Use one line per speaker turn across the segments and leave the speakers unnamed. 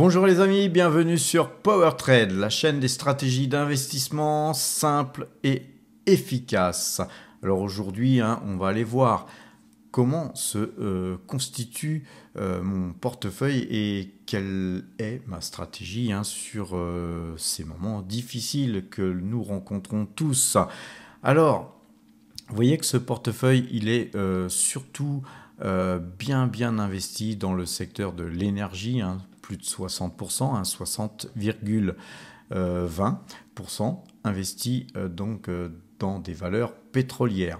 Bonjour les amis, bienvenue sur PowerTrade, la chaîne des stratégies d'investissement simples et efficaces. Alors aujourd'hui, on va aller voir comment se constitue mon portefeuille et quelle est ma stratégie sur ces moments difficiles que nous rencontrons tous. Alors, vous voyez que ce portefeuille, il est surtout bien investi dans le secteur de l'énergie, plus de 60%, 60,20% investi dans des valeurs pétrolières.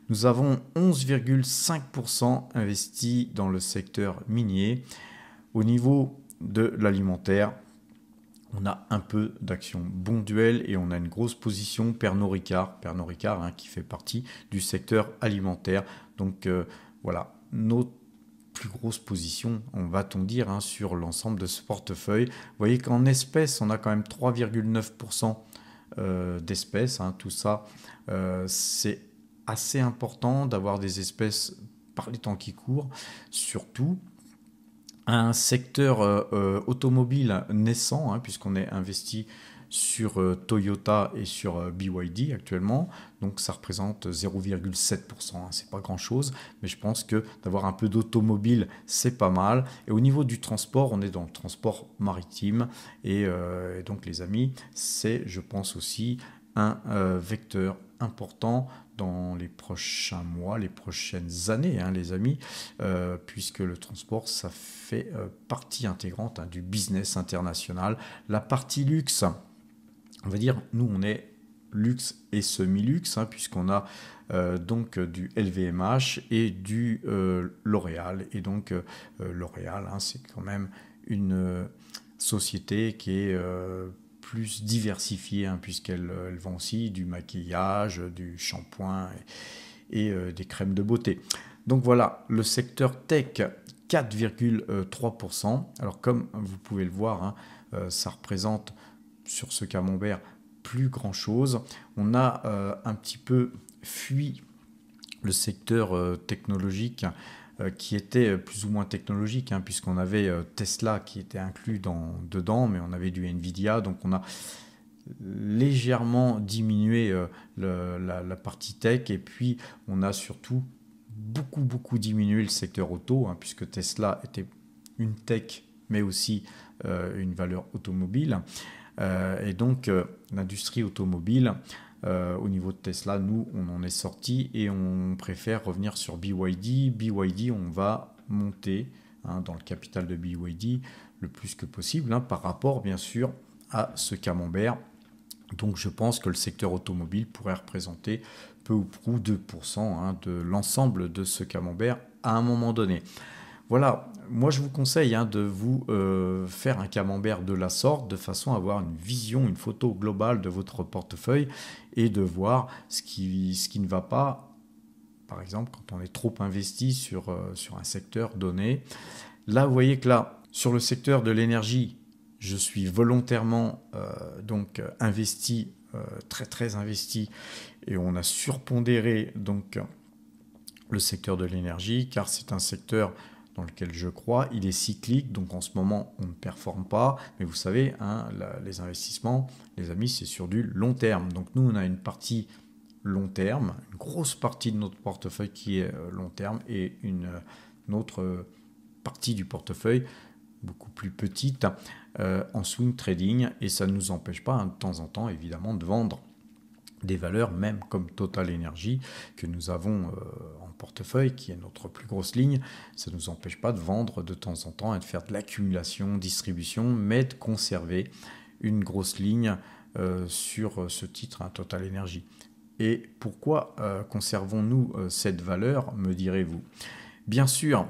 Nous avons 11,5% investi dans le secteur minier. Au niveau de l'alimentaire, on a un peu d'actions Bonduelle et on a une grosse position Pernod Ricard, qui fait partie du secteur alimentaire. Donc voilà, nos plus grosses positions, va-t-on dire, sur l'ensemble de ce portefeuille. Vous voyez qu'en espèces, on a quand même 3,9% d'espèces. Tout ça, c'est assez important d'avoir des espèces par les temps qui courent, surtout un secteur automobile naissant, puisqu'on est investi sur Toyota et sur BYD actuellement. Donc ça représente 0,7%. C'est pas grand-chose, mais je pense que d'avoir un peu d'automobile, c'est pas mal. Et au niveau du transport, on est dans le transport maritime. Et donc les amis, c'est, je pense aussi, un vecteur important dans les prochains mois, les prochaines années, les amis, puisque le transport, ça fait partie intégrante du business international. La partie luxe, on va dire, nous, on est luxe et semi-luxe, puisqu'on a donc du LVMH et du L'Oréal. Et donc, L'Oréal, c'est quand même une société qui est plus diversifiée, puisqu'elle vend aussi du maquillage, du shampoing et des crèmes de beauté. Donc voilà, le secteur tech, 4,3%. Alors comme vous pouvez le voir, ça représente sur ce camembert plus grand chose. On a un petit peu fui le secteur technologique qui était plus ou moins technologique, puisqu'on avait Tesla qui était inclus dedans, mais on avait du Nvidia, donc on a légèrement diminué la partie tech, et puis on a surtout beaucoup diminué le secteur auto, puisque Tesla était une tech, mais aussi une valeur automobile. Et donc l'industrie automobile, au niveau de Tesla, nous on en est sorti et on préfère revenir sur BYD. BYD, on va monter dans le capital de BYD le plus que possible, par rapport bien sûr à ce camembert. Donc je pense que le secteur automobile pourrait représenter peu ou prou 2% de l'ensemble de ce camembert à un moment donné. Voilà, moi je vous conseille de vous faire un camembert de la sorte, de façon à avoir une vision, une photo globale de votre portefeuille et de voir ce qui ne va pas, par exemple quand on est trop investi sur un secteur donné. Là, vous voyez que là, sur le secteur de l'énergie, je suis volontairement investi, très investi, et on a surpondéré donc le secteur de l'énergie, car c'est un secteur dans lequel je crois. Il est cyclique, donc en ce moment, on ne performe pas. Mais vous savez, les investissements, les amis, c'est sur du long terme. Donc nous, on a une partie long terme, une grosse partie de notre portefeuille qui est long terme, et une autre partie du portefeuille beaucoup plus petite en swing trading. Et ça ne nous empêche pas, de temps en temps, évidemment, de vendre des valeurs, même comme Total Energy, que nous avons en portefeuille, qui est notre plus grosse ligne. Ça ne nous empêche pas de vendre de temps en temps et de faire de l'accumulation, distribution, mais de conserver une grosse ligne sur ce titre, Total Energy. Et pourquoi conservons-nous cette valeur, me direz-vous? Bien sûr,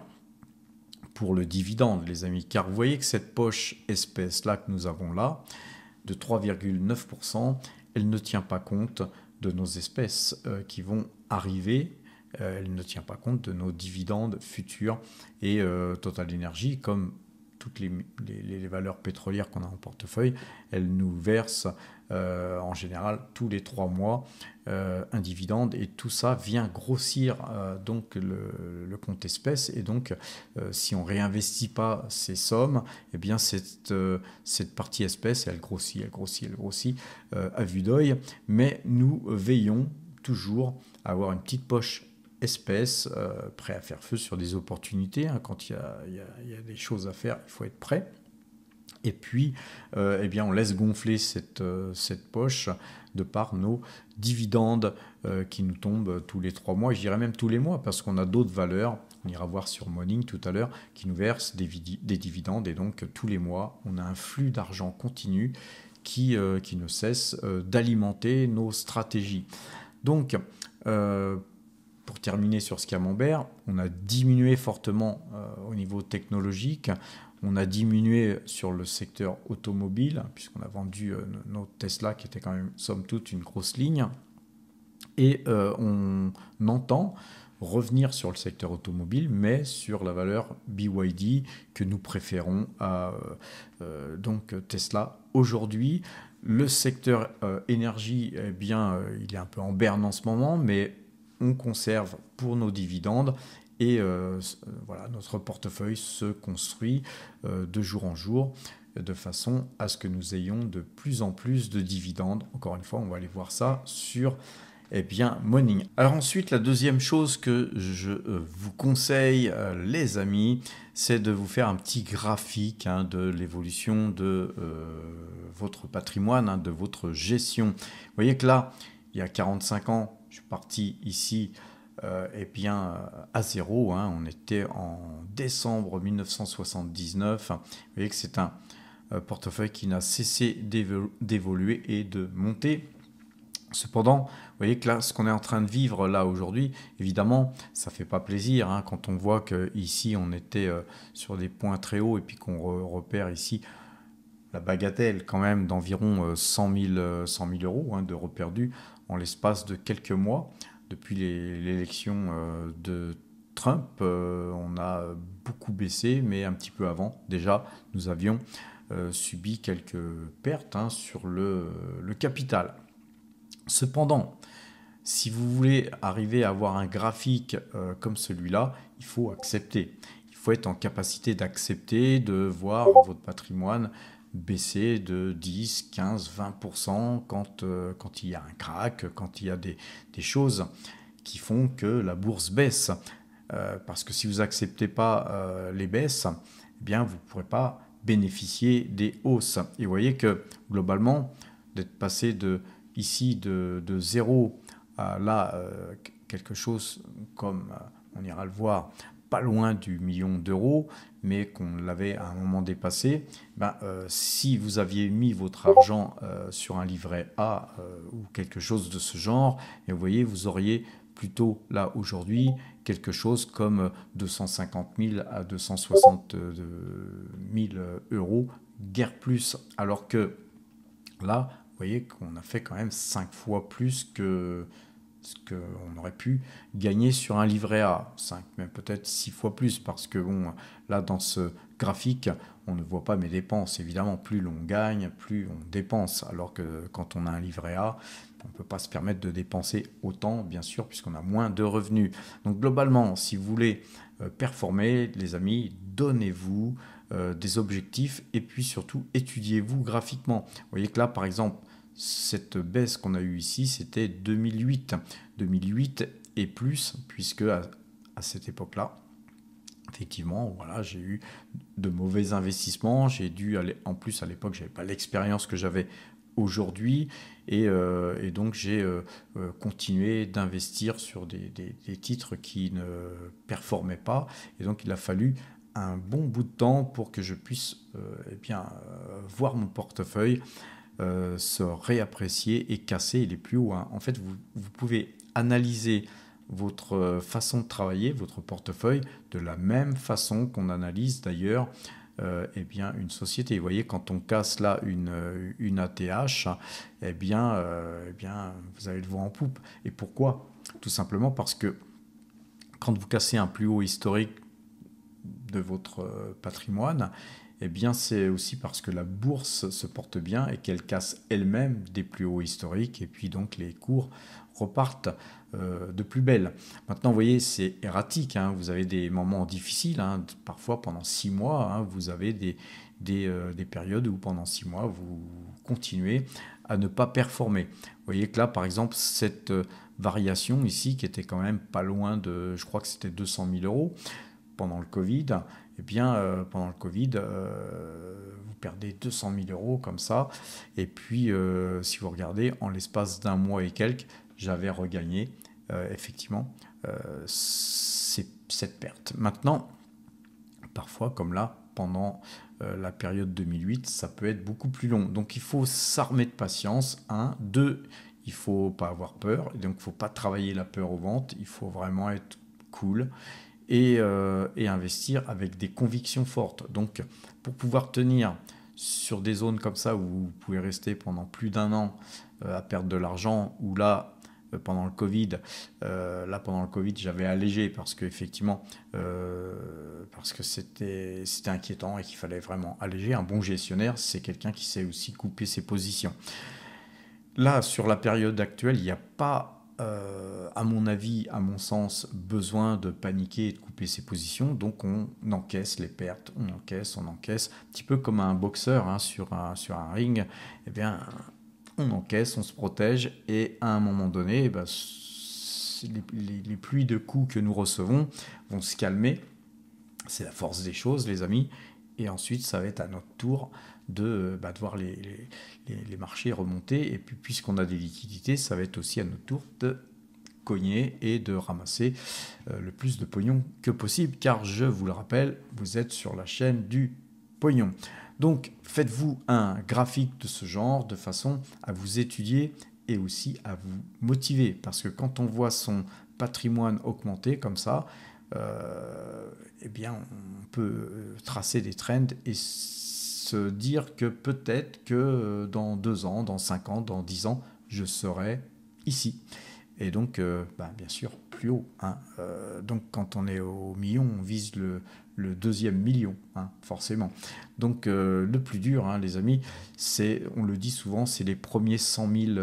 pour le dividende, les amis, car vous voyez que cette poche espèce-là que nous avons là, de 3,9%, elle ne tient pas compte de nos espèces qui vont arriver, elle ne tient pas compte de nos dividendes futurs, et Total Energy, comme toutes les valeurs pétrolières qu'on a en portefeuille, elles nous versent en général tous les 3 mois un dividende, et tout ça vient grossir donc le compte espèces, et donc si on réinvestit pas ces sommes, eh bien cette partie espèce, elle grossit à vue d'œil, mais nous veillons toujours à avoir une petite poche espèce, prêt à faire feu sur des opportunités, hein. Quand il y a des choses à faire, il faut être prêt. Et puis, eh bien, on laisse gonfler cette poche de par nos dividendes qui nous tombent tous les 3 mois, je dirais même tous les mois, parce qu'on a d'autres valeurs, on ira voir sur Morning tout à l'heure, qui nous versent des dividendes, et donc tous les mois, on a un flux d'argent continu qui ne cesse d'alimenter nos stratégies. Donc, pour terminer sur ce camembert, on a diminué fortement au niveau technologique. On a diminué sur le secteur automobile, puisqu'on a vendu notre Tesla, qui était quand même, somme toute, une grosse ligne. Et on entend revenir sur le secteur automobile, mais sur la valeur BYD que nous préférons à donc Tesla aujourd'hui. Le secteur énergie, eh bien, il est un peu en berne en ce moment, mais on conserve pour nos dividendes. Et voilà, notre portefeuille se construit de jour en jour, de façon à ce que nous ayons de plus en plus de dividendes. Encore une fois, on va aller voir ça sur Morning. Alors ensuite, la deuxième chose que je vous conseille, les amis, c'est de vous faire un petit graphique de l'évolution de votre patrimoine, de votre gestion. Vous voyez que là, il y a 45 ans, je suis parti ici à zéro. On était en décembre 1979. Vous voyez que c'est un portefeuille qui n'a cessé d'évoluer et de monter. Cependant, vous voyez que là, ce qu'on est en train de vivre là aujourd'hui, évidemment, ça ne fait pas plaisir quand on voit qu'ici, on était sur des points très hauts, et puis qu'on repère ici la bagatelle quand même d'environ 100 000 euros de reperdus en l'espace de quelques mois. Depuis l'élection de Trump, on a beaucoup baissé, mais un petit peu avant, déjà, nous avions subi quelques pertes sur le capital. Cependant, si vous voulez arriver à avoir un graphique comme celui-là, il faut accepter. Il faut être en capacité d'accepter, de voir votre patrimoine baisser de 10, 15, 20% quand il y a un crack, quand il y a des choses qui font que la bourse baisse. Parce que si vous n'acceptez pas les baisses, eh bien, vous ne pourrez pas bénéficier des hausses. Et vous voyez que globalement, d'être passé ici de 0 à là, quelque chose comme, on ira le voir, pas loin du million d'euros, mais qu'on l'avait à un moment dépassé, si vous aviez mis votre argent sur un livret A ou quelque chose de ce genre, et vous voyez, vous auriez plutôt là aujourd'hui quelque chose comme 250 000 à 260 000 euros, guère plus, alors que là, vous voyez qu'on a fait quand même 5 fois plus que ce qu'on aurait pu gagner sur un livret A, 5, même peut-être 6 fois plus, parce que bon, là dans ce graphique, on ne voit pas mes dépenses. Évidemment, plus l'on gagne, plus on dépense, alors que quand on a un livret A, on ne peut pas se permettre de dépenser autant, bien sûr, puisqu'on a moins de revenus. Donc globalement, si vous voulez performer, les amis, donnez-vous des objectifs, et puis surtout, étudiez-vous graphiquement. Vous voyez que là, par exemple, cette baisse qu'on a eue ici, c'était 2008. 2008 et plus, puisque à cette époque-là, effectivement, voilà, j'ai eu de mauvais investissements. J'ai dû aller, en plus à l'époque, je n'avais pas l'expérience que j'avais aujourd'hui, et donc j'ai continué d'investir sur des titres qui ne performaient pas, et donc il a fallu un bon bout de temps pour que je puisse voir mon portefeuille se réapprécier et casser les plus hauts. En fait, vous pouvez analyser votre façon de travailler, votre portefeuille, de la même façon qu'on analyse d'ailleurs une société. Vous voyez, quand on casse là une ATH, vous avez le vent en poupe. Et pourquoi? Tout simplement parce que quand vous cassez un plus haut historique de votre patrimoine, eh bien c'est aussi parce que la bourse se porte bien et qu'elle casse elle-même des plus hauts historiques et puis donc les cours repartent de plus belle. Maintenant, vous voyez, c'est erratique, hein. Vous avez des moments difficiles, hein. Parfois pendant 6 mois, hein, vous avez des périodes où pendant 6 mois, vous continuez à ne pas performer. Vous voyez que là, par exemple, cette variation ici, qui était quand même pas loin de, je crois que c'était 200 000 euros pendant le Covid, eh bien, pendant le Covid, vous perdez 200 000 euros comme ça. Et puis, si vous regardez, en l'espace d'un mois et quelques, j'avais regagné effectivement cette perte. Maintenant, parfois, comme là, pendant la période 2008, ça peut être beaucoup plus long. Donc, il faut s'armer de patience. 1, 2, il ne faut pas avoir peur. Donc, il ne faut pas travailler la peur au ventre. Il faut vraiment être cool et investir avec des convictions fortes. Donc, pour pouvoir tenir sur des zones comme ça où vous pouvez rester pendant plus d'un an à perdre de l'argent, ou là, pendant le Covid, j'avais allégé parce qu'effectivement, parce que c'était inquiétant et qu'il fallait vraiment alléger. Un bon gestionnaire, c'est quelqu'un qui sait aussi couper ses positions. Là, sur la période actuelle, il n'y a pas, à mon avis, à mon sens, besoin de paniquer et de couper ses positions. Donc, on encaisse les pertes, on encaisse. Un petit peu comme un boxeur, hein, sur un ring. Eh bien, on encaisse, on se protège, et à un moment donné, les pluies de coups que nous recevons vont se calmer. C'est la force des choses, les amis. Et ensuite, ça va être à notre tour de voir les marchés remonter. Et puis, puisqu'on a des liquidités, ça va être aussi à notre tour de cogner et de ramasser le plus de pognon que possible. Car je vous le rappelle, vous êtes sur la chaîne du pognon. Donc, faites-vous un graphique de ce genre de façon à vous étudier et aussi à vous motiver. Parce que quand on voit son patrimoine augmenter comme ça, eh bien, on peut tracer des trends et se dire que peut-être que dans 2 ans, dans 5 ans, dans 10 ans, je serai ici. Et donc, bien sûr, plus haut, hein. Donc, quand on est au million, on vise le deuxième million, hein, forcément. Donc, le plus dur, hein, les amis, on le dit souvent, c'est les premiers 100 000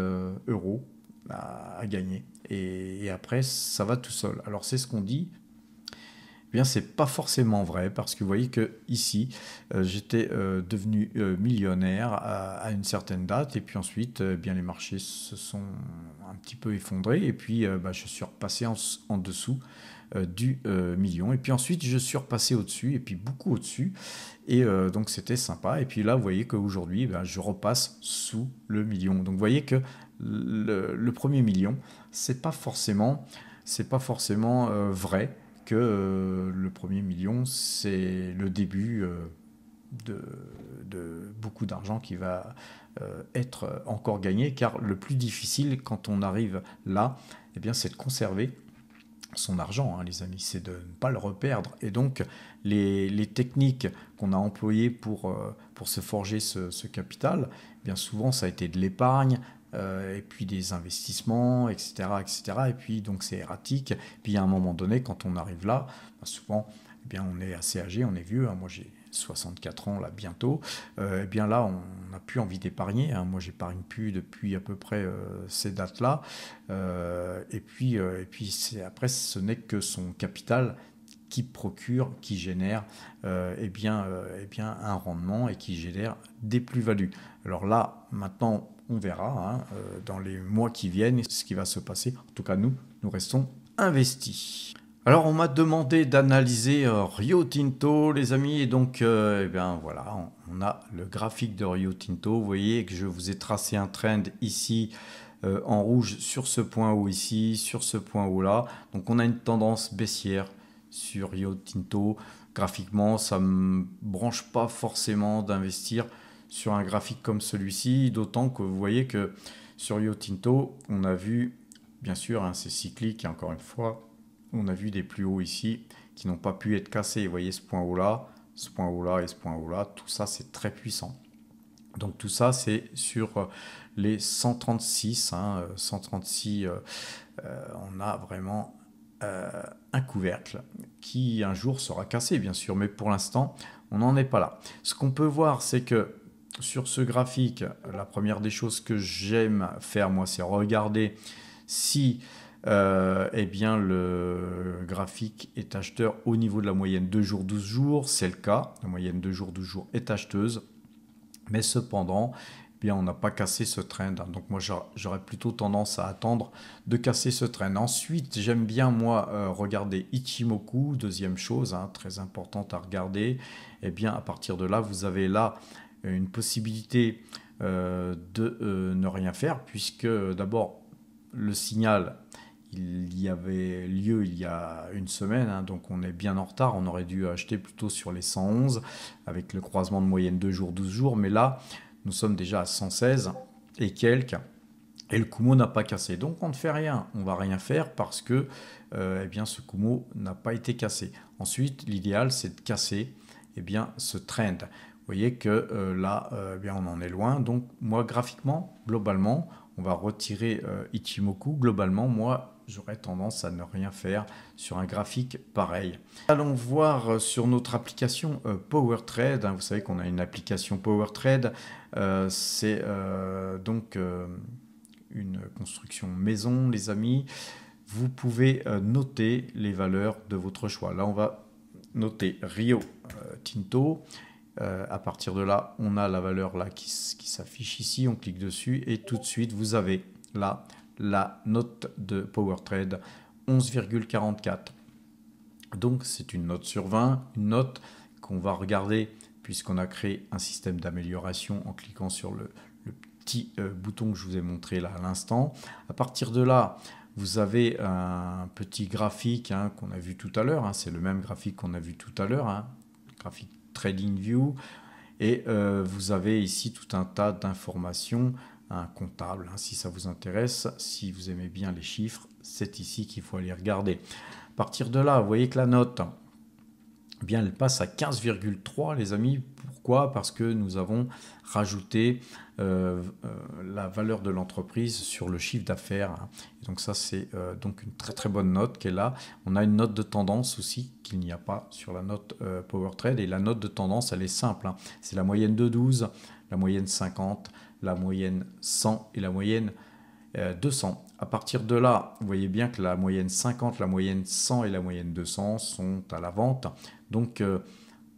euros à gagner. Et après, ça va tout seul. Alors, c'est ce qu'on dit. Eh bien, c'est pas forcément vrai, parce que vous voyez que ici, j'étais devenu millionnaire à une certaine date, et puis ensuite, bien les marchés se sont un petit peu effondrés, et puis je suis repassé en dessous du million, et puis ensuite je suis repassé au-dessus, et puis beaucoup au-dessus, et donc c'était sympa. Et puis là, vous voyez qu'aujourd'hui, je repasse sous le million. Donc vous voyez que le premier million, c'est pas forcément vrai que le premier million, c'est le début de beaucoup d'argent qui va être encore gagné, car le plus difficile quand on arrive là, eh bien, c'est de conserver son argent, hein, les amis, c'est de ne pas le reperdre. Et donc, les techniques qu'on a employées pour se forger ce capital, bien souvent, ça a été de l'épargne, et puis des investissements, etc., etc. Et puis, donc, c'est erratique. Puis, à un moment donné, quand on arrive là, souvent, eh bien, on est assez âgé, on est vieux, hein. Moi, j'ai 64 ans là bientôt. Eh bien là, on n'a plus envie d'épargner, hein. Moi, j'épargne plus depuis à peu près ces dates-là. Et puis après, ce n'est que son capital qui procure, qui génère un rendement et qui génère des plus-values. Alors là, maintenant, on verra, hein, dans les mois qui viennent ce qui va se passer. En tout cas, nous restons investis. Alors, on m'a demandé d'analyser Rio Tinto, les amis, et donc, voilà, on a le graphique de Rio Tinto. Vous voyez que je vous ai tracé un trend ici, en rouge, sur ce point haut ici, sur ce point haut là. Donc, on a une tendance baissière sur Rio Tinto. Graphiquement, ça ne me branche pas forcément d'investir sur un graphique comme celui-ci, d'autant que vous voyez que sur Rio Tinto, on a vu, bien sûr, hein, c'est cyclique, et encore une fois, on a vu des plus hauts ici qui n'ont pas pu être cassés. Vous voyez ce point haut-là, ce point haut-là et ce point haut-là, tout ça, c'est très puissant. Donc tout ça, c'est sur les 136. 136, on a vraiment un couvercle qui un jour sera cassé, bien sûr. Mais pour l'instant, on n'en est pas là. Ce qu'on peut voir, c'est que sur ce graphique, la première des choses que j'aime faire, moi, c'est regarder si eh bien, le graphique est acheteur au niveau de la moyenne 2 jours, 12 jours. C'est le cas. La moyenne 2 jours, 12 jours est acheteuse. Mais cependant, eh bien, on n'a pas cassé ce trend. Donc moi, j'aurais plutôt tendance à attendre de casser ce trend. Ensuite, j'aime bien, moi, regarder Ichimoku. Deuxième chose, très importante à regarder. Eh bien, à partir de là, vous avez là une possibilité de ne rien faire, puisque d'abord, le signal, il y avait lieu il y a une semaine, donc on est bien en retard. On aurait dû acheter plutôt sur les 111 avec le croisement de moyenne 2 jours, 12 jours. Mais là, nous sommes déjà à 116 et quelques. Et le Kumo n'a pas cassé. Donc on ne fait rien. On ne va rien faire parce que eh bien, ce Kumo n'a pas été cassé. Ensuite, l'idéal, c'est de casser eh bien, ce trend. Vous voyez que là, eh bien, on en est loin. Donc moi, graphiquement, globalement, on va retirer Ichimoku. Globalement, moi, j'aurais tendance à ne rien faire sur un graphique pareil. Allons voir sur notre application PowerTrade. Vous savez qu'on a une application PowerTrade. C'est donc une construction maison, les amis. Vous pouvez noter les valeurs de votre choix. Là, on va noter Rio Tinto. À partir de là, on a la valeur là qui s'affiche ici. On clique dessus et tout de suite, vous avez là la note de PowerTrade 11,44. Donc, c'est une note sur 20, une note qu'on va regarder puisqu'on a créé un système d'amélioration en cliquant sur le petit bouton que je vous ai montré là à l'instant. À partir de là, vous avez un petit graphique qu'on a vu tout à l'heure. C'est le même graphique qu'on a vu tout à l'heure, graphique TradingView. Et vous avez ici tout un tas d'informations comptables. Si ça vous intéresse, si vous aimez bien les chiffres, c'est ici qu'il faut aller regarder. À partir de là, vous voyez que la note, eh bien, elle passe à 15,3 les amis. Pourquoi? Parce que nous avons rajouté la valeur de l'entreprise sur le chiffre d'affaires. Et donc ça, c'est donc une très très bonne note qui est là. On a une note de tendance aussi qu'il n'y a pas sur la note PowerTrade. Et la note de tendance, elle est simple. C'est la moyenne de 12, la moyenne 50, la moyenne 100 et la moyenne 200. À partir de là, vous voyez bien que la moyenne 50, la moyenne 100 et la moyenne 200 sont à la vente. Donc,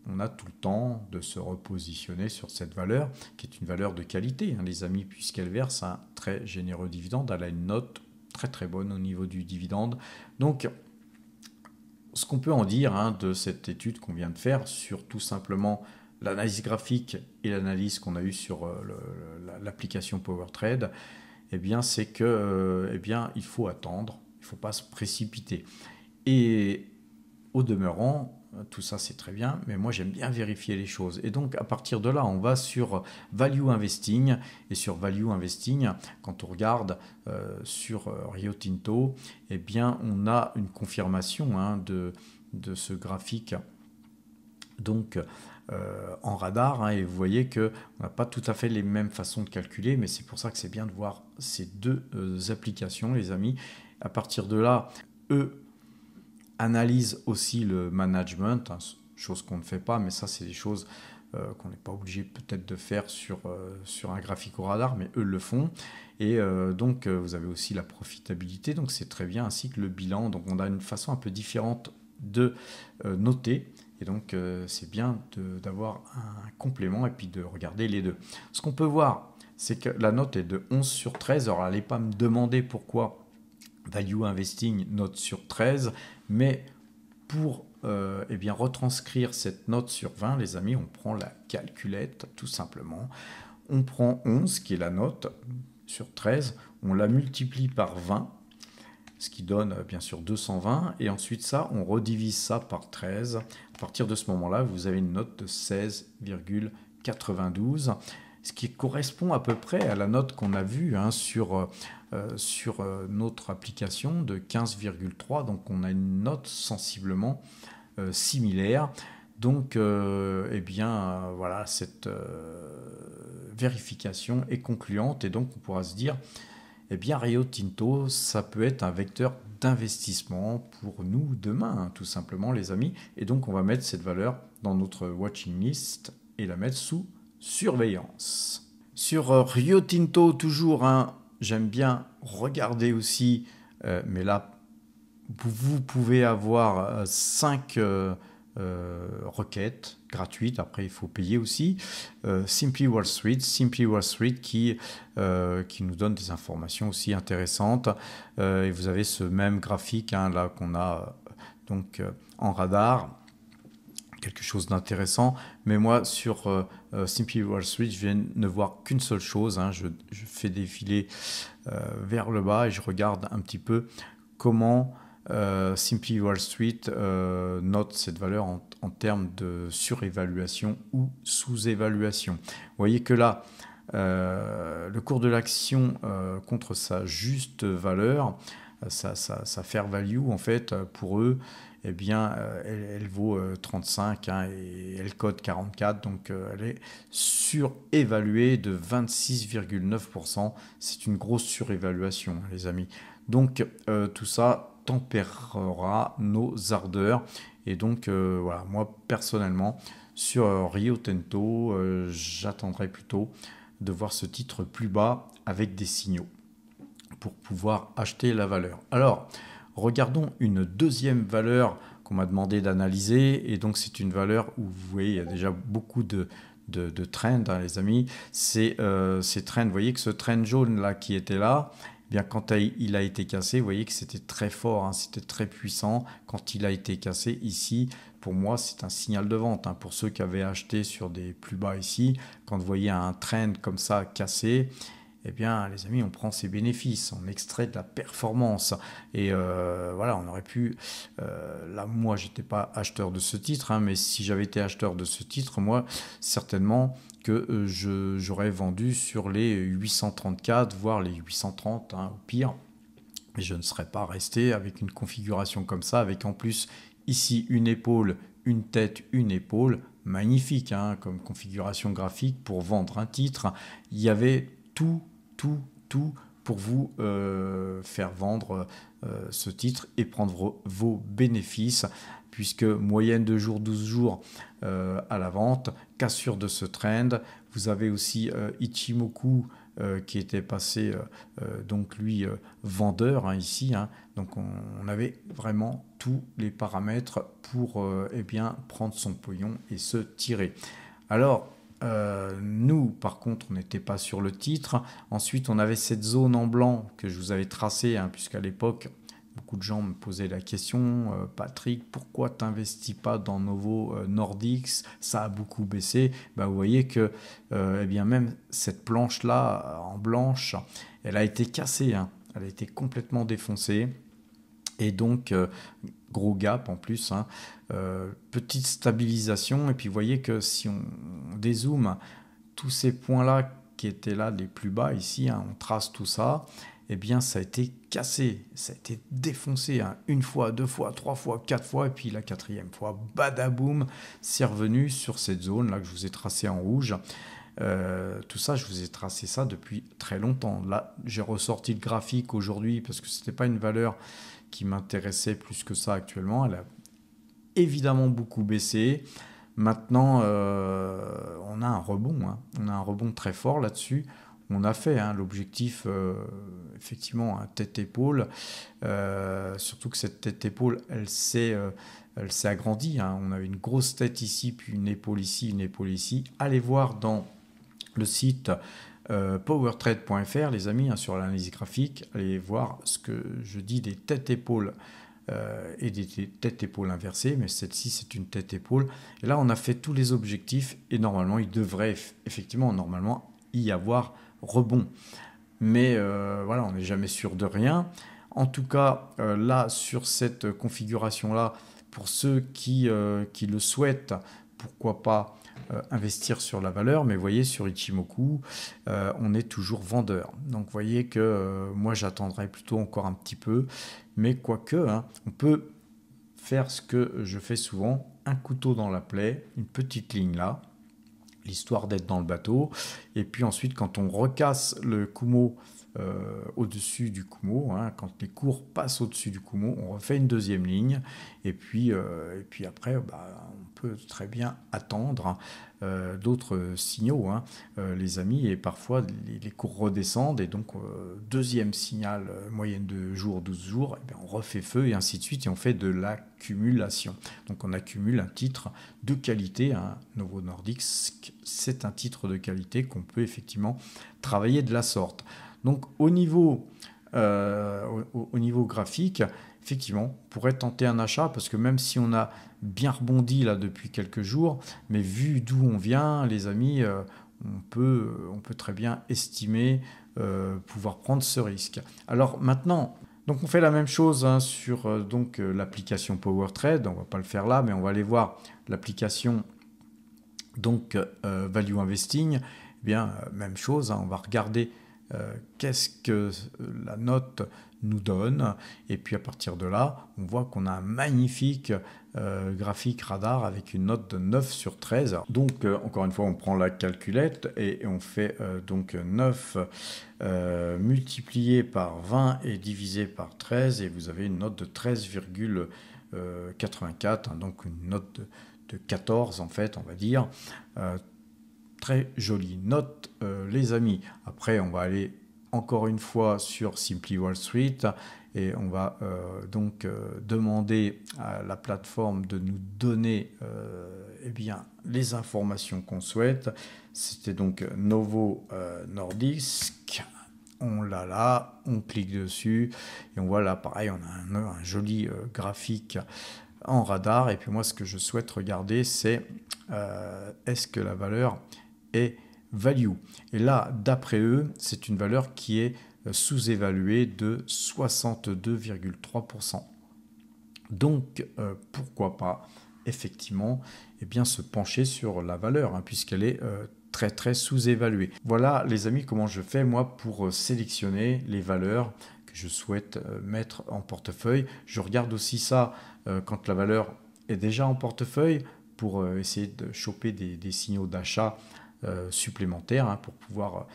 on a tout le temps de se repositionner sur cette valeur, qui est une valeur de qualité, les amis, puisqu'elle verse un très généreux dividende. Elle a une note très très bonne au niveau du dividende. Donc, ce qu'on peut en dire de cette étude qu'on vient de faire sur tout simplement l'analyse graphique et l'analyse qu'on a eue sur l'application PowerTrade, eh bien, c'est que eh bien, il faut attendre, il ne faut pas se précipiter. Et au demeurant, tout ça c'est très bien, mais moi j'aime bien vérifier les choses. Et donc à partir de là, on va sur Value Investing. Et sur Value Investing, quand on regarde sur Rio Tinto, eh bien on a une confirmation de ce graphique. Donc en radar, et vous voyez qu'on n'a pas tout à fait les mêmes façons de calculer, mais c'est pour ça que c'est bien de voir ces deux applications, les amis. À partir de là, eux analysent aussi le management, chose qu'on ne fait pas, mais ça c'est des choses qu'on n'est pas obligé peut-être de faire sur un graphique au radar, mais eux le font. Et donc vous avez aussi la profitabilité, donc c'est très bien, ainsi que le bilan. Donc on a une façon un peu différente de noter. Et donc, c'est bien d'avoir un complément et puis de regarder les deux. Ce qu'on peut voir, c'est que la note est de 11 sur 13. Alors, n'allez pas me demander pourquoi Value Investing note sur 13. Mais pour eh bien, retranscrire cette note sur 20, les amis, on prend la calculette, tout simplement. On prend 11, qui est la note, sur 13. On la multiplie par 20. Ce qui donne bien sûr 220, et ensuite ça, on redivise ça par 13. À partir de ce moment-là, vous avez une note de 16,92, ce qui correspond à peu près à la note qu'on a vue sur notre application de 15,3, donc on a une note sensiblement similaire. Donc, eh bien, voilà, cette vérification est concluante, et donc on pourra se dire, eh bien Rio Tinto, ça peut être un vecteur d'investissement pour nous demain, hein, tout simplement les amis. Et donc on va mettre cette valeur dans notre watching list et la mettre sous surveillance. Sur Rio Tinto, toujours, hein, j'aime bien regarder aussi, mais là, vous pouvez avoir 5 requêtes gratuites. Après, il faut payer aussi. Simply Wall Street qui nous donne des informations aussi intéressantes. Et vous avez ce même graphique, hein, là qu'on a donc en radar. Quelque chose d'intéressant, mais moi sur Simply Wall Street, je viens ne voir qu'une seule chose, hein. Je fais défiler vers le bas et je regarde un petit peu comment Simply Wall Street note cette valeur en termes de surévaluation ou sous-évaluation. Vous voyez que là, le cours de l'action contre sa juste valeur, sa fair value, en fait, pour eux, eh bien, elle vaut 35, hein, et elle code 44, donc elle est surévaluée de 26,9%. C'est une grosse surévaluation, les amis. Donc, tout ça tempérera nos ardeurs. Et donc, voilà, moi, personnellement, sur Rio Tinto, j'attendrai plutôt de voir ce titre plus bas avec des signaux pour pouvoir acheter la valeur. Alors, regardons une deuxième valeur qu'on m'a demandé d'analyser. Et donc, c'est une valeur où vous voyez, il y a déjà beaucoup de trends, hein, les amis. C'est ces trends, vous voyez que ce trend jaune là qui était là, eh bien, quand il a été cassé, vous voyez que c'était très fort, hein, c'était très puissant. Quand il a été cassé ici, pour moi, c'est un signal de vente, hein. Pour ceux qui avaient acheté sur des plus bas ici, quand vous voyez un trend comme ça cassé, eh bien, les amis, on prend ses bénéfices, on extrait de la performance. Et voilà, on aurait pu... là, moi, je n'étais pas acheteur de ce titre, hein, mais si j'avais été acheteur de ce titre, moi, certainement que j'aurais vendu sur les 834, voire les 830, hein, au pire. Mais je ne serais pas resté avec une configuration comme ça, avec en plus ici une épaule, une tête, une épaule. Magnifique, hein, comme configuration graphique pour vendre un titre. Il y avait tout pour vous faire vendre ce titre et prendre vos bénéfices, puisque moyenne de jours, 12 jours à la vente, cassure de ce trend. Vous avez aussi Ichimoku qui était passé, donc lui, vendeur, hein, ici, hein. Donc on avait vraiment tous les paramètres pour eh bien, prendre son pognon et se tirer. Alors, nous, par contre, on n'était pas sur le titre. Ensuite, on avait cette zone en blanc que je vous avais tracée, hein, puisqu'à l'époque, beaucoup de gens me posaient la question, Patrick, pourquoi tu n'investis pas dans Novo Nordisk? Ça a beaucoup baissé. Ben, vous voyez que eh bien, même cette planche-là, en blanche, elle a été cassée, hein. Elle a été complètement défoncée. Et donc, gros gap en plus, hein. Petite stabilisation. Et puis, vous voyez que si on dézoome, tous ces points-là qui étaient là les plus bas ici, hein, on trace tout ça, eh bien, ça a été cassé, ça a été défoncé, hein, une fois, deux fois, trois fois, quatre fois, et puis la quatrième fois, badaboum, c'est revenu sur cette zone-là que je vous ai tracée en rouge. Tout ça, je vous ai tracé ça depuis très longtemps. Là, j'ai ressorti le graphique aujourd'hui parce que ce n'était pas une valeur qui m'intéressait plus que ça actuellement. Elle a évidemment beaucoup baissé. Maintenant, on a un rebond, hein. On a un rebond très fort là-dessus. On a fait, hein, l'objectif, effectivement, un tête-épaule. Surtout que cette tête-épaule, elle s'est agrandie, hein. On avait une grosse tête ici, puis une épaule ici, une épaule ici. Allez voir dans le site powertrade.fr, les amis, hein, sur l'analyse graphique. Allez voir ce que je dis des têtes-épaules et des têtes-épaules inversées, mais celle-ci, c'est une tête-épaule. Et là, on a fait tous les objectifs et normalement, il devrait effectivement, normalement, y avoir rebond. Mais voilà, on n'est jamais sûr de rien. En tout cas, là, sur cette configuration-là, pour ceux qui le souhaitent, pourquoi pas investir sur la valeur, mais vous voyez, sur Ichimoku, on est toujours vendeur. Donc, vous voyez que moi, j'attendrai plutôt encore un petit peu, mais quoique, hein, on peut faire ce que je fais souvent, un couteau dans la plaie, une petite ligne là, l'histoire d'être dans le bateau. Et puis ensuite, quand on recasse le Kumo au-dessus du Kumo, hein, quand les cours passent au-dessus du Kumo, on refait une deuxième ligne. Et puis après, on peut très bien attendre d'autres signaux, hein, les amis. Et parfois, les cours redescendent. Et donc, deuxième signal, moyenne de jours, 12 jours, et bien, on refait feu et ainsi de suite. Et on fait de l'accumulation. Donc, on accumule un titre de qualité. Hein. Novo Nordisk, c'est un titre de qualité qu'on peut effectivement travailler de la sorte. Donc au niveau graphique, effectivement, on pourrait tenter un achat parce que même si on a bien rebondi là depuis quelques jours, mais vu d'où on vient, les amis, on peut très bien estimer pouvoir prendre ce risque. Alors maintenant, donc on fait la même chose, hein, sur l'application PowerTrade. On ne va pas le faire là, mais on va aller voir l'application Value Investing. Eh bien, même chose, hein, on va regarder qu'est-ce que la note nous donne. Et puis à partir de là, on voit qu'on a un magnifique graphique radar avec une note de 9 sur 13. Donc encore une fois, on prend la calculette et on fait 9 multiplié par 20 et divisé par 13. Et vous avez une note de 13,84, hein, donc une note de 14 en fait, on va dire. Très jolie note, les amis. Après, on va aller encore une fois sur Simply Wall Street et on va demander à la plateforme de nous donner les informations qu'on souhaite. C'était donc Novo Nordisk. On l'a là, on clique dessus et on voit là, pareil, on a un joli graphique en radar. Et puis moi, ce que je souhaite regarder, c'est est-ce que la valeur est value. Et là, d'après eux, c'est une valeur qui est sous-évaluée de 62,3%. Donc, pourquoi pas, effectivement, se pencher sur la valeur, hein, puisqu'elle est très, très sous-évaluée. Voilà, les amis, comment je fais, moi, pour sélectionner les valeurs que je souhaite mettre en portefeuille. Je regarde aussi ça quand la valeur est déjà en portefeuille pour essayer de choper des signaux d'achat supplémentaires, hein, pour pouvoir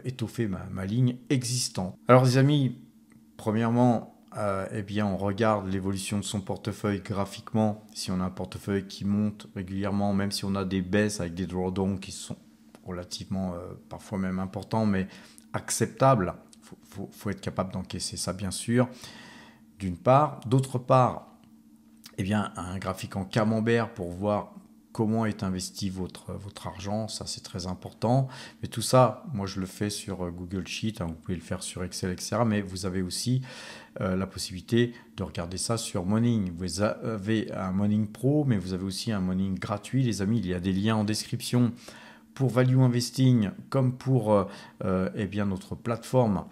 étoffer ma ligne existante. Alors les amis, premièrement, on regarde l'évolution de son portefeuille graphiquement. Si on a un portefeuille qui monte régulièrement, même si on a des baisses avec des drawdowns qui sont relativement, parfois même importants, mais acceptables, faut être capable d'encaisser ça, bien sûr, d'une part. D'autre part, un graphique en camembert pour voir comment est investi votre argent, ça c'est très important. Mais tout ça, moi je le fais sur Google Sheet, hein, vous pouvez le faire sur Excel, etc. Mais vous avez aussi la possibilité de regarder ça sur Morning. Vous avez un Morning Pro, mais vous avez aussi un Morning gratuit, les amis. Il y a des liens en description pour Value Investing, comme pour notre plateforme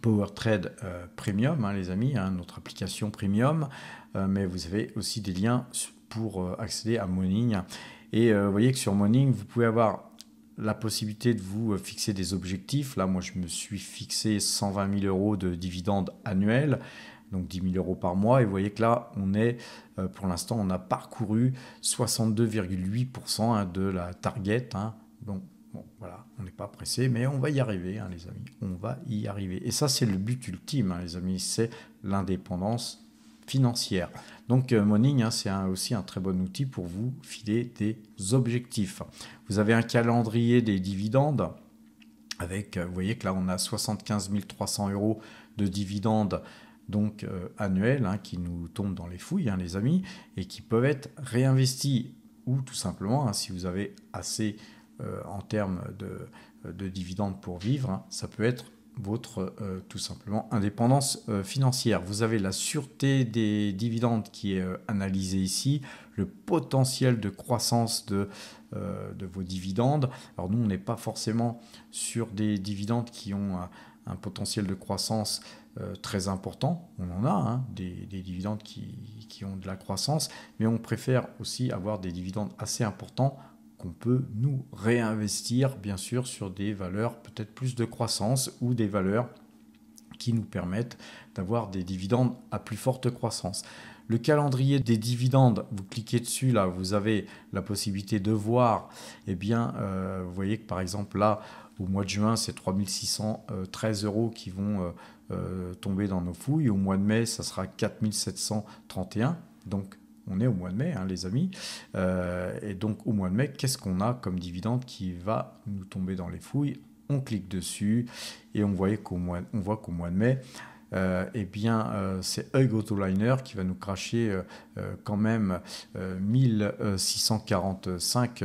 PowerTrade Premium, hein, les amis, hein, notre application Premium. Mais vous avez aussi des liens pour accéder à Morning. Et vous voyez que sur Morning, vous pouvez avoir la possibilité de vous fixer des objectifs. Là, moi, je me suis fixé 120 000 € de dividendes annuels, donc 10 000 € par mois. Et vous voyez que là, on est, pour l'instant, on a parcouru 62,8% hein, de la target. Hein. Bon, voilà, on n'est pas pressé, mais on va y arriver, hein, les amis. On va y arriver. Et ça, c'est le but ultime, hein, les amis, c'est l'indépendance financière. Donc Morning, hein, c'est aussi un très bon outil pour vous filer des objectifs. Vous avez un calendrier des dividendes avec, vous voyez que là on a 75 300 € de dividendes donc annuels, hein, qui nous tombent dans les fouilles, hein, les amis, et qui peuvent être réinvestis ou tout simplement, hein, si vous avez assez en termes de dividendes pour vivre, hein, ça peut être votre tout simplement indépendance financière. Vous avez la sûreté des dividendes qui est analysée ici, le potentiel de croissance de vos dividendes. Alors nous, on n'est pas forcément sur des dividendes qui ont un potentiel de croissance très important. On en a, hein, des dividendes qui ont de la croissance, mais on préfère aussi avoir des dividendes assez importants qu'on peut nous réinvestir, bien sûr, sur des valeurs peut-être plus de croissance ou des valeurs qui nous permettent d'avoir des dividendes à plus forte croissance. Le calendrier des dividendes, vous cliquez dessus, là, vous avez la possibilité de voir, eh bien, vous voyez que par exemple là, au mois de juin, c'est 3613 euros qui vont tomber dans nos fouilles. Au mois de mai, ça sera 4731. Donc, on est au mois de mai, hein, les amis. Et donc, au mois de mai, qu'est-ce qu'on a comme dividende qui va nous tomber dans les fouilles? On clique dessus et on voit qu'au mois de mai, eh bien, c'est Hug Autoliner qui va nous cracher quand même 1645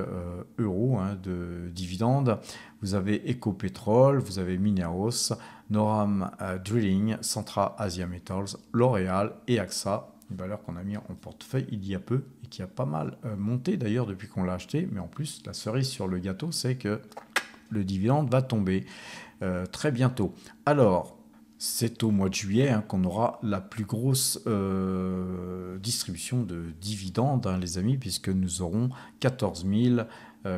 euros hein, de dividendes. Vous avez Ecopétrol, vous avez Mineros, Noram Drilling, Centra Asia Metals, L'Oréal et AXA, une valeur qu'on a mis en portefeuille il y a peu et qui a pas mal monté d'ailleurs depuis qu'on l'a acheté. Mais en plus, la cerise sur le gâteau, c'est que le dividende va tomber très bientôt. Alors, c'est au mois de juillet hein, qu'on aura la plus grosse distribution de dividendes, hein, les amis, puisque nous aurons 14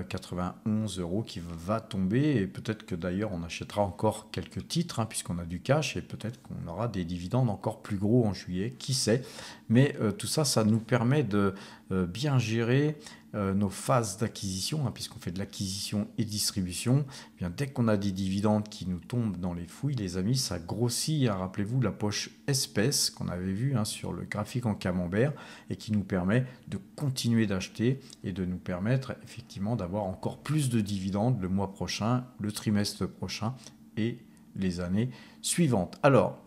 091 euros qui va tomber. Et peut-être que d'ailleurs, on achètera encore quelques titres, hein, puisqu'on a du cash, et peut-être qu'on aura des dividendes encore plus gros en juillet, qui sait. Mais tout ça, ça nous permet de bien gérer nos phases d'acquisition, hein, puisqu'on fait de l'acquisition et distribution. Eh bien, dès qu'on a des dividendes qui nous tombent dans les fouilles, les amis, ça grossit. Hein, rappelez-vous la poche espèce qu'on avait vue hein, sur le graphique en camembert et qui nous permet de continuer d'acheter et de nous permettre effectivement d'avoir encore plus de dividendes le mois prochain, le trimestre prochain et les années suivantes. Alors,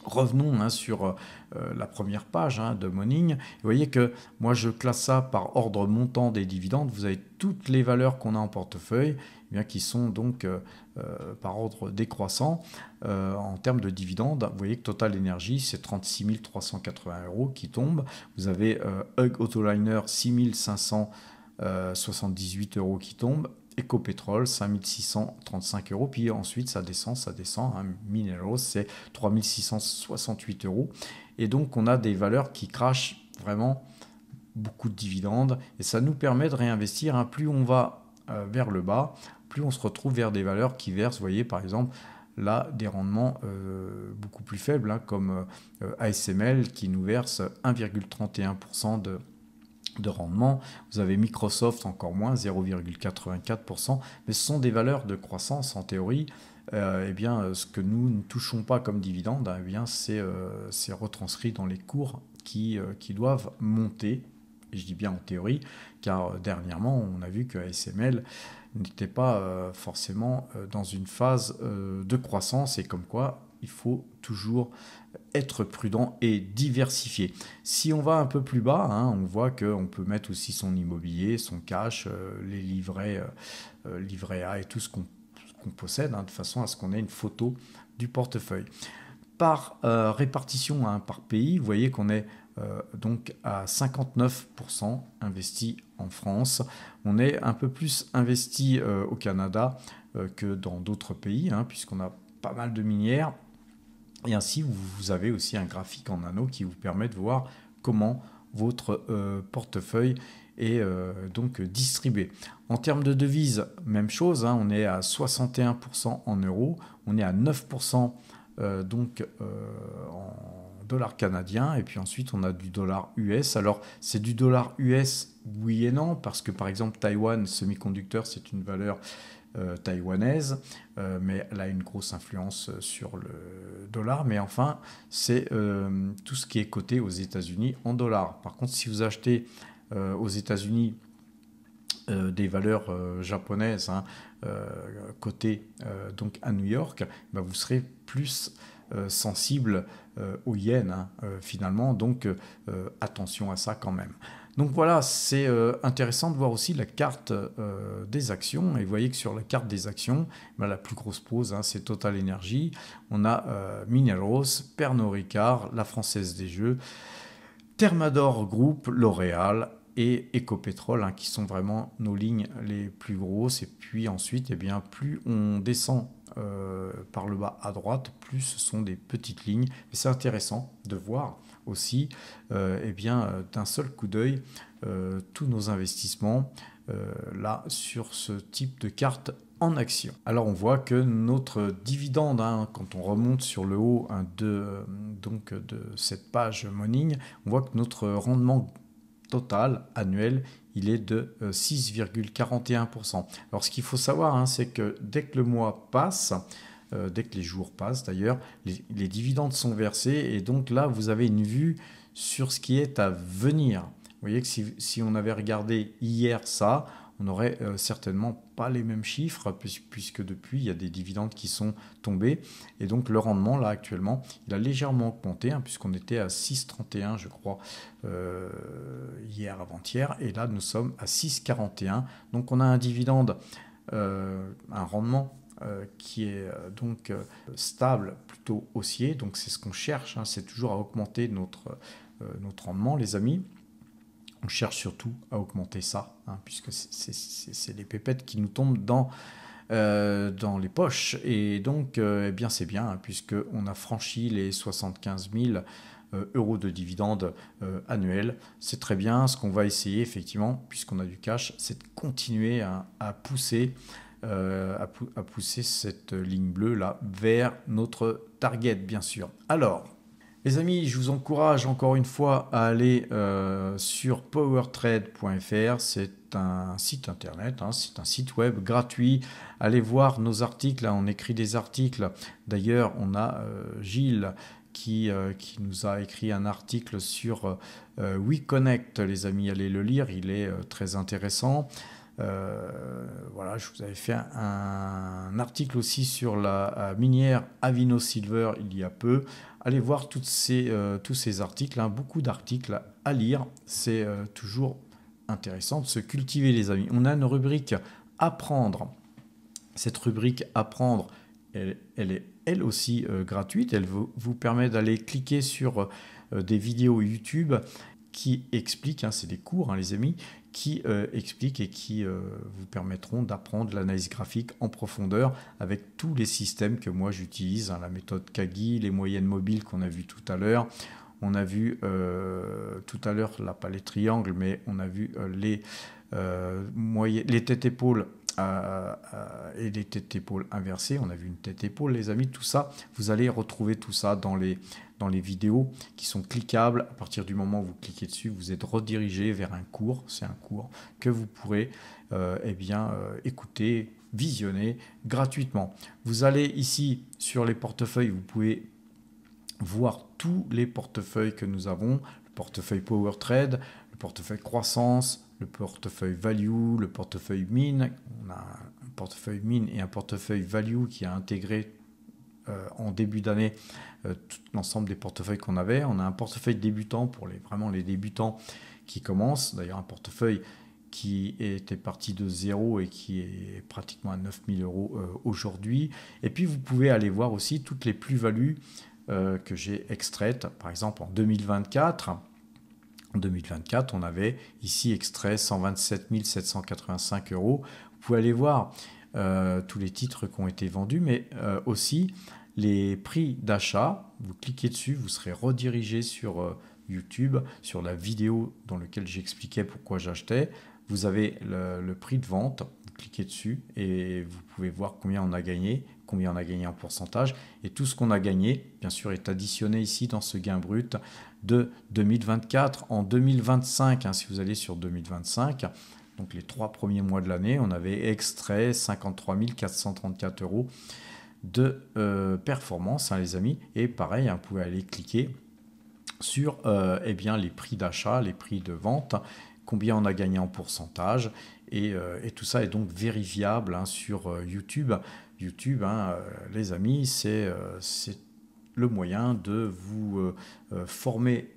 revenons hein, sur la première page hein, de Morning. Vous voyez que moi, je classe ça par ordre montant des dividendes. Vous avez toutes les valeurs qu'on a en portefeuille eh bien, qui sont donc par ordre décroissant en termes de dividendes. Vous voyez que Total Energy, c'est 36 380 euros qui tombent. Vous avez Hug Autoliner, 6 578 euros qui tombent. Ecopétrol, 5635 euros. Puis ensuite, ça descend. Hein. Mineros, c'est 3668 euros. Et donc, on a des valeurs qui crachent vraiment beaucoup de dividendes. Et ça nous permet de réinvestir. Hein. Plus on va vers le bas, plus on se retrouve vers des valeurs qui versent, vous voyez, par exemple, là, des rendements beaucoup plus faibles, hein, comme ASML qui nous verse 1,31% de rendement. Vous avez Microsoft encore moins, 0,84%, mais ce sont des valeurs de croissance en théorie. Eh bien, ce que nous ne touchons pas comme dividende, eh bien, c'est retranscrit dans les cours qui doivent monter. Et je dis bien en théorie, car dernièrement, on a vu que ASML n'était pas forcément dans une phase de croissance et comme quoi il faut toujours être prudent et diversifié. Si on va un peu plus bas, hein, on voit qu'on peut mettre aussi son immobilier, son cash, les livrets A et tout ce qu'on possède, hein, de façon à ce qu'on ait une photo du portefeuille. Par répartition hein, par pays, vous voyez qu'on est donc à 59% investi en France. On est un peu plus investi au Canada que dans d'autres pays, hein, puisqu'on a pas mal de minières. Et ainsi, vous avez aussi un graphique en anneau qui vous permet de voir comment votre portefeuille est donc distribué. En termes de devises, même chose, hein, on est à 61% en euros, on est à 9% en dollars canadiens, et puis ensuite on a du dollar US. Alors c'est du dollar US, oui et non, parce que par exemple Taïwan Semiconductor, c'est une valeur taïwanaise, mais elle a une grosse influence sur le dollar. Mais enfin, c'est tout ce qui est coté aux États-Unis en dollars. Par contre, si vous achetez aux États-Unis des valeurs japonaises hein, cotées donc à New York, bah, vous serez plus sensible au yen hein, finalement. Donc attention à ça quand même. Donc voilà, c'est intéressant de voir aussi la carte des actions. Et vous voyez que sur la carte des actions, ben, la plus grosse pose, hein, c'est Total Energy. On a Mineros, Pernod Ricard, la Française des Jeux, Thermador Group, L'Oréal et Ecopétrol, hein, qui sont vraiment nos lignes les plus grosses. Et puis ensuite, eh bien, plus on descend par le bas à droite, plus ce sont des petites lignes. Et c'est intéressant de voir aussi eh bien, d'un seul coup d'œil tous nos investissements là sur ce type de carte en action. Alors on voit que notre dividende, quand on remonte sur le haut de cette page Morning, on voit que notre rendement total annuel, il est de 6,41%. Alors ce qu'il faut savoir, c'est que dès que le mois passe, dès que les jours passent d'ailleurs, les dividendes sont versés et donc là vous avez une vue sur ce qui est à venir. Vous voyez que si on avait regardé hier ça, on n'aurait certainement pas les mêmes chiffres puisque depuis il y a des dividendes qui sont tombés et donc le rendement là actuellement il a légèrement augmenté puisqu'on était à 6,31 je crois hier avant-hier et là nous sommes à 6,41 donc on a un dividende, un rendement qui est donc stable, plutôt haussier, donc c'est ce qu'on cherche, c'est toujours à augmenter notre rendement les amis. On cherche surtout à augmenter ça, puisque c'est les pépettes qui nous tombent dans les poches. Et donc, eh bien, c'est bien, puisqu'on a franchi les 75 000 euros de dividendes annuels. C'est très bien. Ce qu'on va essayer, effectivement, puisqu'on a du cash, c'est de continuer à pousser cette ligne bleue là vers notre target, bien sûr. Alors, les amis, je vous encourage encore une fois à aller sur powertrade.fr. C'est un site internet, c'est un site web gratuit. Allez voir nos articles, on écrit des articles. D'ailleurs, on a Gilles qui nous a écrit un article sur WeConnect. Les amis, allez le lire, il est très intéressant. Voilà, je vous avais fait un article aussi sur la minière Avino Silver il y a peu. Allez voir tous ces articles, beaucoup d'articles à lire. C'est toujours intéressant de se cultiver, les amis. On a une rubrique Apprendre. Cette rubrique Apprendre, elle est elle aussi gratuite. Elle vous permet d'aller cliquer sur des vidéos YouTube qui expliquent, c'est des cours, les amis, qui expliquent et qui vous permettront d'apprendre l'analyse graphique en profondeur avec tous les systèmes que moi j'utilise, la méthode Kaggle, les moyennes mobiles qu'on a vu tout à l'heure. On a vu tout à l'heure la palette triangle, mais on a vu les têtes-épaules et les têtes-épaules inversées. On a vu une tête-épaule, les amis. Tout ça, vous allez retrouver tout ça dans les vidéos qui sont cliquables. À partir du moment où vous cliquez dessus, vous êtes redirigé vers un cours. C'est un cours que vous pourrez écouter, visionner gratuitement. Vous allez ici sur les portefeuilles, vous pouvez voir tous les portefeuilles que nous avons. Le portefeuille Power Trade, le portefeuille croissance, le portefeuille value, le portefeuille mine. On a un portefeuille mine et un portefeuille value qui a intégré en début d'année tout l'ensemble des portefeuilles qu'on avait. On a un portefeuille débutant pour vraiment les débutants qui commencent. D'ailleurs, un portefeuille qui était parti de zéro et qui est pratiquement à 9 000 euros aujourd'hui. Et puis, vous pouvez aller voir aussi toutes les plus-values que j'ai extraites. Par exemple, en 2024, on avait ici extrait 127 785 euros. Vous pouvez aller voir tous les titres qui ont été vendus, mais aussi les prix d'achat. Vous cliquez dessus, vous serez redirigé sur YouTube, sur la vidéo dans laquelle j'expliquais pourquoi j'achetais. Vous avez le prix de vente, vous cliquez dessus et vous pouvez voir combien on a gagné en pourcentage. Et tout ce qu'on a gagné, bien sûr, est additionné ici dans ce gain brut de 2024. En 2025, si vous allez sur 2025, donc les 3 premiers mois de l'année, on avait extrait 53 434 euros de performance, les amis. Et pareil, vous pouvez aller cliquer sur les prix d'achat, les prix de vente, combien on a gagné en pourcentage. Et tout ça est donc vérifiable sur YouTube. YouTube, les amis, c'est le moyen de vous former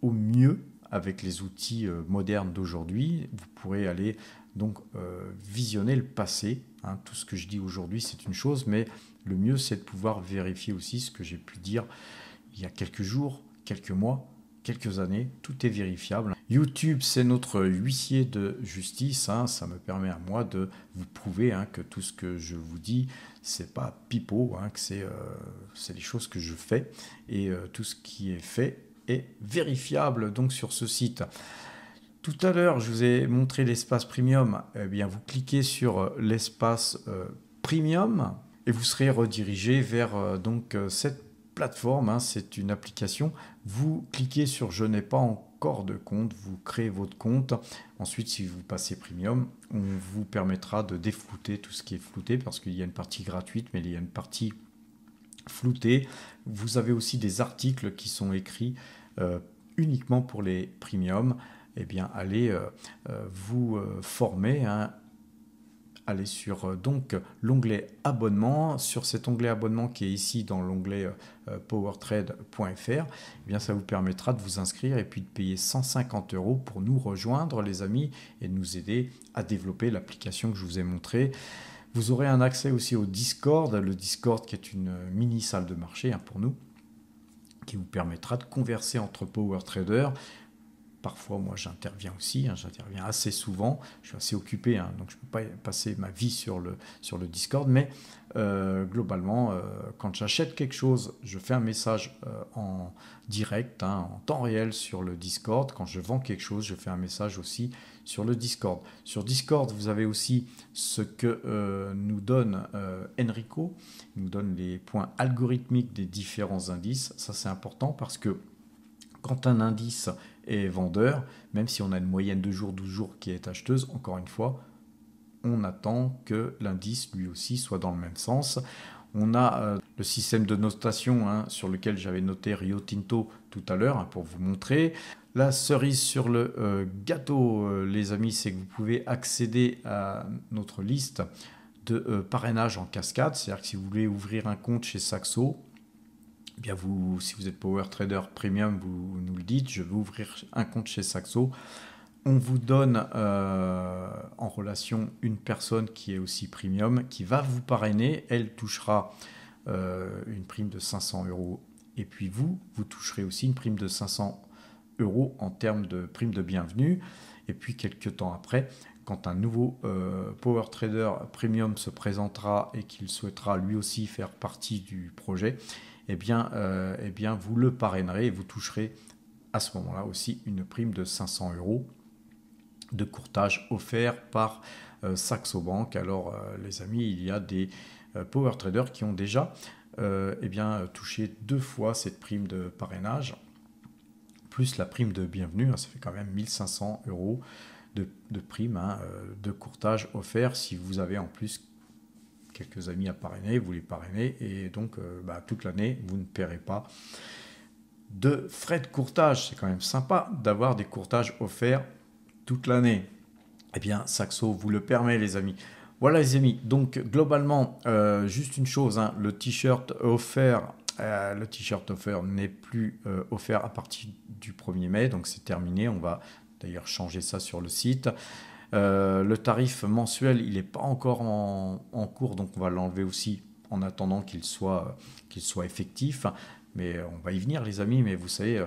au mieux avec les outils modernes d'aujourd'hui. Vous pourrez aller donc visionner le passé. Tout ce que je dis aujourd'hui, c'est une chose, mais le mieux, c'est de pouvoir vérifier aussi ce que j'ai pu dire il y a quelques jours, quelques mois, quelques années. Tout est vérifiable. YouTube, c'est notre huissier de justice. Ça me permet à moi de vous prouver que tout ce que je vous dis, c'est pas pipeau, que c'est les choses que je fais. Et tout ce qui est fait est vérifiable donc sur ce site. Tout à l'heure, je vous ai montré l'espace premium. Eh bien, vous cliquez sur l'espace Premium et vous serez redirigé vers cette plateforme. Hein, c'est une application. Vous cliquez sur je n'ai pas encore de compte, vous créez votre compte. Ensuite, si vous passez Premium, on vous permettra de déflouter tout ce qui est flouté parce qu'il y a une partie gratuite, mais il y a une partie floutée. Vous avez aussi des articles qui sont écrits uniquement pour les Premium. Eh bien, allez vous former. Hein. Allez sur l'onglet abonnement. Sur cet onglet abonnement qui est ici dans l'onglet powertrade.fr, eh bien, ça vous permettra de vous inscrire et puis de payer 150 € pour nous rejoindre, les amis, et de nous aider à développer l'application que je vous ai montrée. Vous aurez un accès aussi au Discord, le Discord qui est une mini salle de marché pour nous, qui vous permettra de converser entre power traders. Parfois, moi, j'interviens aussi, j'interviens assez souvent. Je suis assez occupé, donc je ne peux pas passer ma vie sur le Discord. Mais globalement, quand j'achète quelque chose, je fais un message en direct, en temps réel sur le Discord. Quand je vends quelque chose, je fais un message aussi sur le Discord. Sur Discord, vous avez aussi ce que nous donne Enrico. Il nous donne les points algorithmiques des différents indices. Ça, c'est important parce que quand un indice est vendeur, même si on a une moyenne de jours, 12 jours qui est acheteuse, encore une fois, on attend que l'indice lui aussi soit dans le même sens. On a le système de notation sur lequel j'avais noté Rio Tinto tout à l'heure pour vous montrer. La cerise sur le gâteau, les amis, c'est que vous pouvez accéder à notre liste de parrainage en cascade. C'est-à-dire que si vous voulez ouvrir un compte chez Saxo, eh bien si vous êtes Power Trader Premium, vous nous le dites, je veux ouvrir un compte chez Saxo. On vous donne en relation une personne qui est aussi Premium, qui va vous parrainer. Elle touchera une prime de 500 €. Et puis vous toucherez aussi une prime de 500 € en termes de prime de bienvenue. Et puis quelques temps après, quand un nouveau Power Trader Premium se présentera et qu'il souhaitera lui aussi faire partie du projet, eh bien, vous le parrainerez et vous toucherez à ce moment-là aussi une prime de 500 € de courtage offert par Saxo Bank. Alors, les amis, il y a des Power Traders qui ont déjà touché 2 fois cette prime de parrainage, plus la prime de bienvenue. Ça fait quand même 1500 € de prime de courtage offert si vous avez en plus quelques amis à parrainer, vous les parrainez et donc toute l'année, vous ne paierez pas de frais de courtage. C'est quand même sympa d'avoir des courtages offerts toute l'année. Eh bien, Saxo vous le permet, les amis. Voilà, les amis. Donc, globalement, juste une chose, le t-shirt offert, n'est plus offert à partir du 1er mai, donc c'est terminé. On va d'ailleurs changer ça sur le site. Le tarif mensuel, il n'est pas encore en cours, donc on va l'enlever aussi en attendant qu'il soit effectif. Mais on va y venir, les amis. Mais vous savez,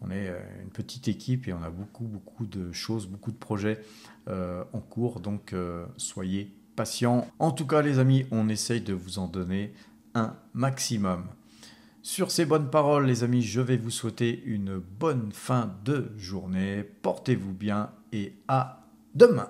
on est une petite équipe et on a beaucoup de choses, beaucoup de projets en cours. Donc, soyez patients. En tout cas, les amis, on essaye de vous en donner un maximum. Sur ces bonnes paroles, les amis, je vais vous souhaiter une bonne fin de journée. Portez-vous bien et à demain.